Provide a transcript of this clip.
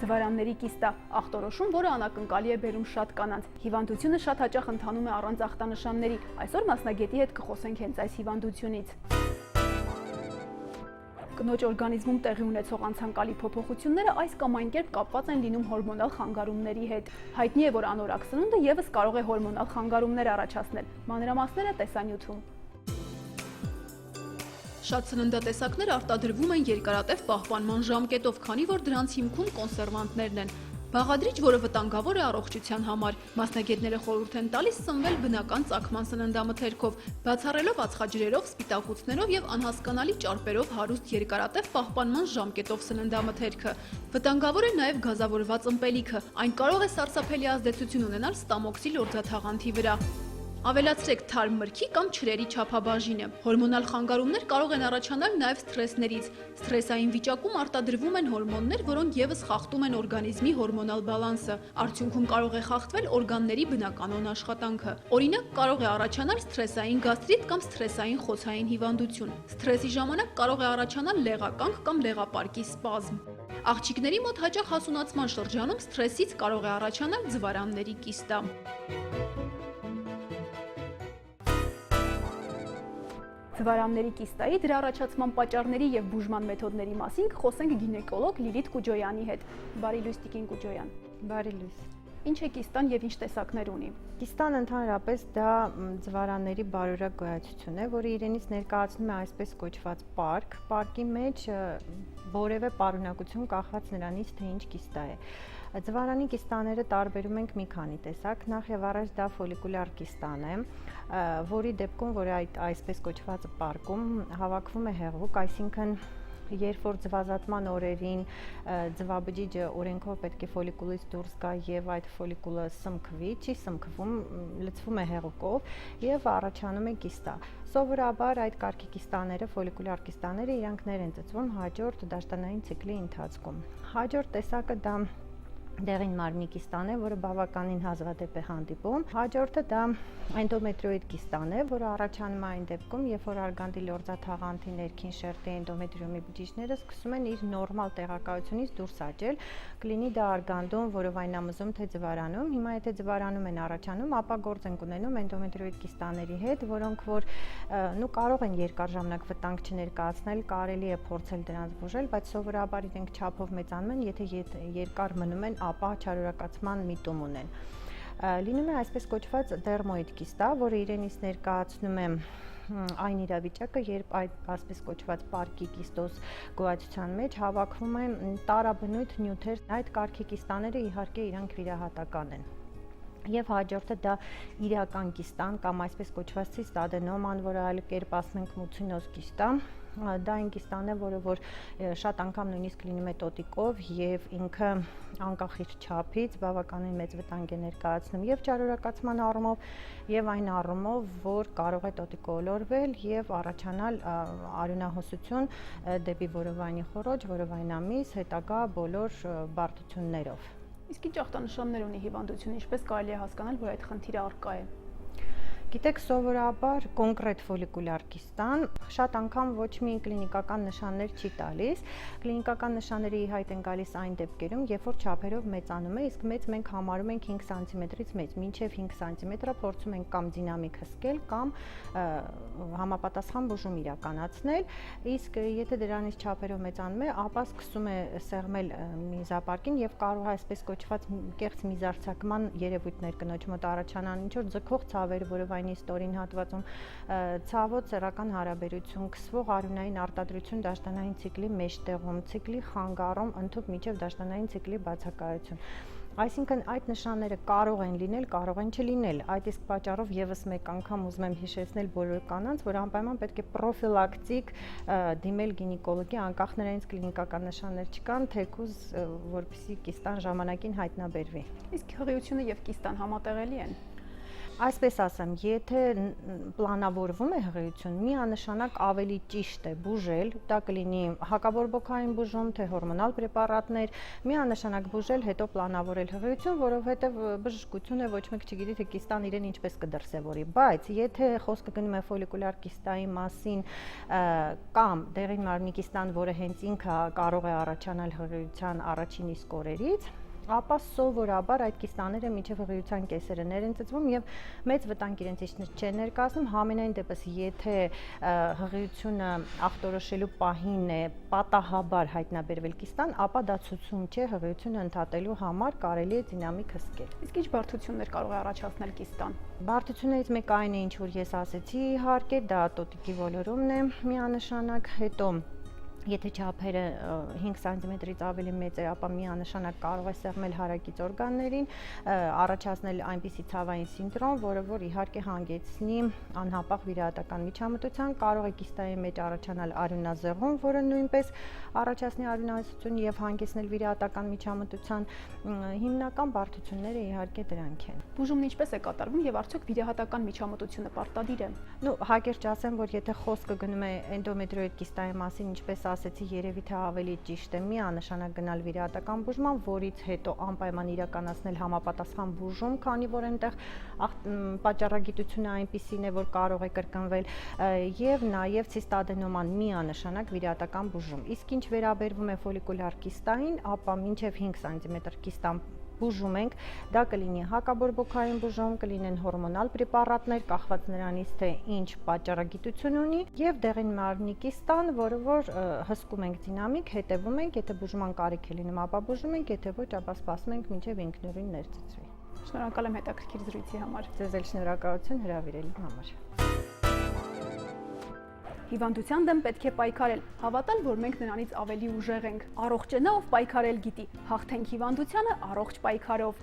Ձվարանների կիստա ախտորոշում, որը անակնկալի է բերում շատ կանանց։ Հիվանդությունը շատ հաճախ ընթանում է առանց ախտանշանների։ Այսօր մասնագետի հետ կխոսենք հենց այս հիվանդությունից։ Կնոջ օրգանիզմում տեղի ունեցող անցանկալի փոփոխությունները այս կամ այն կերպ կապված են լինում հորմոնալ խանգարումների հետ։ Հայտնի է, որ անորակ սնունդը ևս կարող է հորմոնալ խանգարումներ առաջացնել։ Մանրամասները տեսանյութում։ Շատ սննդատեսակներ արտադրվում են երկարատև պահպանման ժամկետով, քանի որ դրանց հիմքում կոնսերվանտներն են։ Բաղադրիչ, որը վտանգավոր է առողջության համար, մասնագետները խորհուրդ են տալիս սնվել բնական ծագման սննդամթերքով, բացառելով ածխաջրերով, սպիտակուցներով եւ անհասկանալի ճարպերով հարուստ երկարատև պահպանման ժամկետով սննդամթերքը։ Վտանգավոր է նաեւ գազավորված ըմպելիքը, այն կարող է սարսափելի ազդեցություն ունենալ ստամոքսի լորձաթաղանթի վրա։ Ավելացրեք թարմ մրգի կամ չրերի չափաբաժինը։ Հորմոնալ խանգարումներ կարող են առաջանալ նաև սթրեսներից։ Սթրեսային վիճակում արտադրվում են հորմոններ, որոնք ևս խախտում են օրգանիզմի հորմոնալ բալանսը։ Արդյունքում կարող է խախտվել օրգանների բնականոն աշխատանքը։ Օրինակ, կարող է առաջանալ սթրեսային գաստրիտ կամ սթրեսային խոցային հիվանդություն։ Սթրեսի ժամանակ կարող է առաջանալ լեղականք կամ լեղապարկի սպազմ։ Աղջիկների մոտ հաճախ հասունացման շրջանում սթրեսից կարող է առաջանալ ձվարանների կիստա։ Ձվարանների կիստայի, դրա առաջացման պատճառների եւ բուժման մեթոդների մասին կխոսենք գինեկոլոգ Լիլիթ Կուջոյանի հետ։ Բարի լույս, Տիկին Կուջոյան։ Բարի լույս։ Ինչ է կիստան եւ ինչ տեսակներ ունի։ Կիստան ընդհանրապես դա ձվարանների բարորակ գոյացություն է, որը իրենից ներկայացնում է այսպես կոչված պարկ։ Պարկի մեջ որևէ պարունակություն կախված նրանից, թե ինչ կիստա է։ Ձվարանի կիստաները տարբերում ենք մի քանի տեսակ, նախ եւ առաջ դա ֆոլիկուլյար կիստան է, որի դեպքում, որ այսպես կոչված պարկում հավաքվում է հեղուկ, այսինքն երբ որ ձվազատման օրերին ձվաբջիջը օրենքով պետք է ֆոլիկուլից դուրս գա եւ այդ ֆոլիկուլը սմքվի, չի սմքվում, լցվում է հեղուկով եւ առաջանում է կիստա։ Սովորաբար այդ կարգի կիստաները, ֆոլիկուլյար կիստաները իրանքներ են ծծվում հաջորդ դաշտանային ցիկլի ընթացքում։ Հաջորդ տեսակը դա դեղին մարմնի կիստան է, որը բավականին հազվադեպ է հանդիպում։ Հաջորդը դա էնդոմետրիոիդ կիստան է, որը առաջանում է այն դեպքում, երբ որ արգանդի լորձաթաղանթի ներքին շերտի էնդոմետրիոմի բջիջները սկսում են իր նորմալ տեղակայությունից դուրս աճել, կլինի դա արգանդում, որովայնամզում, թե ձվարանում։ Հիմա եթե ձվարանում են առաջանում, ապա գործ ենք ունենում էնդոմետրիոիդ կիստաների հետ, որոնք որ կարող են երկար ժամանակ վտանգ չներկայացնել, կարելի է փորձել դրանց բուժել, բայց սովորաբար իրենք չափով մեծանում են, եթե երկար մնում են, ապա չարորակացման միտում ունեն։ Լինում է այսպես կոչված դերմոիդ կիստա, որը իրենից ներկայացնում է այն իրավիճակը, երբ այդ այսպես կոչված պարկի կիստոզ գոյացության մեջ հավաքվում են տարաբնույթ նյութեր, այդ կարգի կիստաները իհարկե իրանք վիրահատական են։ Եվ հաջորդը դա իրական կիստան կամ այսպես կոչված ցիստադենոման, որը այլ կերպ ասում ենք մուցինոզ կիստա, դա այն կիստան է, որը որ շատ անգամ նույնիսկ լինում է տոտիկով եւ ինքը անկախ իր չափից բավականին մեծ վտանգ է ներկայացնում եւ ճարորակացման առումով եւ այն առումով, որ կարող է տոտիկոլորվել եւ առաջանալ արյունահոսություն դեպի որովայնի խոռոչ, որովայնամիս, հետագա բոլոր բարդություններով։ Իսկ ինչ ախտանշաններ ունի հիվանդությունը, ինչպես կարելի է հասկանալ, որ այդ խնդիրը առկա է։ Գիտեք, սովորաբար կոնկրետ ֆոլիկուլյար կիստան շատ անգամ ոչ մի կլինիկական նշաններ չի տալիս։ Կլինիկական նշանները ի հայտ են գալիս այն դեպքերում, երբ որ չափերով մեծանում է, իսկ մեծ մենք համարում ենք 5 սանտիմետրից մեծ, մինչև 5 սանտիմետրը փորձում ենք կամ դինամիկ հսկել կամ համապատասխան բուժում իրականացնել, իսկ եթե դրանից չափերով մեծանում է, ապա սկսում է սեղմել միզապարկին եւ կարող է այսպես կոչված կեղծ միզարձակման երևույթներ կնոջ մոտ առաջանան, ինչ որ ձգող ցավեր, որովայնի ստորին հատվածում ցավոտ սեռական հարաբերություն, քսվող արյունային արտադրություն դաշտանային ցիկլի մեջտեղում, ցիկլի խանգարում ընդհանուր միջև դաշտանային ցիկլի բացակայություն։ Այսինքն այդ նշանները կարող են լինել, կարող են չլինել։ Այդ իսկ պատճառով եւս մեկ անգամ ուզում եմ հիշեցնել բոլոր կանանց, որ անպայման պետք է պրոֆիլակտիկ դիմել գինեկոլոգի, անկախ նրանից կլինիկական նշաններ չկան, թեկուզ որպեսզի կիստան ժամանակին հայտնաբերվի։ Իսկ հղիությունը եւ կիստան համատեղելի են։ Այսպես ասեմ, եթե պլանավորվում է հղիություն, միանշանակ ավելի ճիշտ է բուժել, դա կլինի հակաբորբոքային բուժում, թե հորմոնալ պրեպարատներ, միանշանակ բուժել, հետո պլանավորել հղիություն, որովհետև բժշկություն է, ոչ մեկ չգիտի, թե կիստան իրեն ինչպես կդրսևորի, բայց եթե խոսքը գնում է ֆոլիկուլար կիստայի մասին կամ դեղին մարմնի կիստան, որը հենց ինքը կարող է առաջանալ հղիության առաջին իսկ օրերից, ապա սովորաբար այդ կիստաները մինչև հղիության կեսերներ են ծծվում եւ մեծ վտանգ իրենց չեն ներկայացնում, համենայն դեպս եթե հղիությունը ախտորոշելու պահին է պատահաբար հայտնաբերվել կիստան, ապա դա ցուցում չէ հղիությունը ընդհատելու համար, կարելի է դինամիկ հսկել։ Իսկ ինչ բարդություններ կարող է առաջացնել կիստան։ Բարդություններից մեկը այն է, ինչ որ ես ասեցի, իհարկե, դա տոտիկի ոլորումն է միանշանակ, հետո եթե չափերը 5 սանտիմետրից ավելի մեծ է, ապա միանշանակ կարող է սեղմել հարակից օրգաններին, առաջացնել այնպիսի ցավային սինդրոմ, որը որ իհարկե հանգեցնի անհապաղ վիրահատական միջամտության, կարող է կիստայի մեջ առաջանալ արյունազեղում, որը նույնպես առաջացնի արյունահոսություն եւ հանգեցնել վիրահատական միջամտության, հիմնական բարդությունները իհարկե դրանք են։ Բուժումն ինչպես է կատարվում եւ արդյոք վիրահատական միջամտությունը պարտադիր է։ Հակերճ ասեմ, որ եթե խոսքը գնում է էնդոմետրիոիդ կիստայի մասին, ինչպես ասեցի, երևի թե ավելի ճիշտ է միանշանակ գնալ վիրահատական բուժման, որից հետո անպայման իրականացնել համապատասխան բուժում, քանի որ այնտեղ պատճառագիտությունը այնպիսին է, որ կարող է կրկնվել, եւ նաեւ ցիստադենոման միանշանակ վիրահատական բուժում։ Իսկ ինչ վերաբերվում է ֆոլիկուլար կիստային, ապա մինչև 5 սանտիմետր կիստան բուժում ենք, դա կլինի հակաբորբոքային բուժում, կլինեն հորմոնալ պրեպարատներ, կախված նրանից, թե ինչ պատճառագիտություն ունի, եւ դեղին մարմնի կիստան, որը որ հսկում ենք դինամիկ, հետևում ենք, եթե բուժման կարիք է լինում, ապա բուժում ենք, եթե ոչ, ապա սպասում ենք մինչև ինքնուրույն ներծծվի։ Շնորհակալ եմ հետաքրքիր զրույցի համար։ Ձեզ էլ շնորհակալություն հրավիրելու համար։ Հիվանդության դեմ պետք է պայքարել, հավատալ, որ մենք նրանից ավելի ուժեղ ենք։ Առողջ է նա, ով պայքարել գիտի, հաղթենք հիվանդությանը առողջ պայքարով։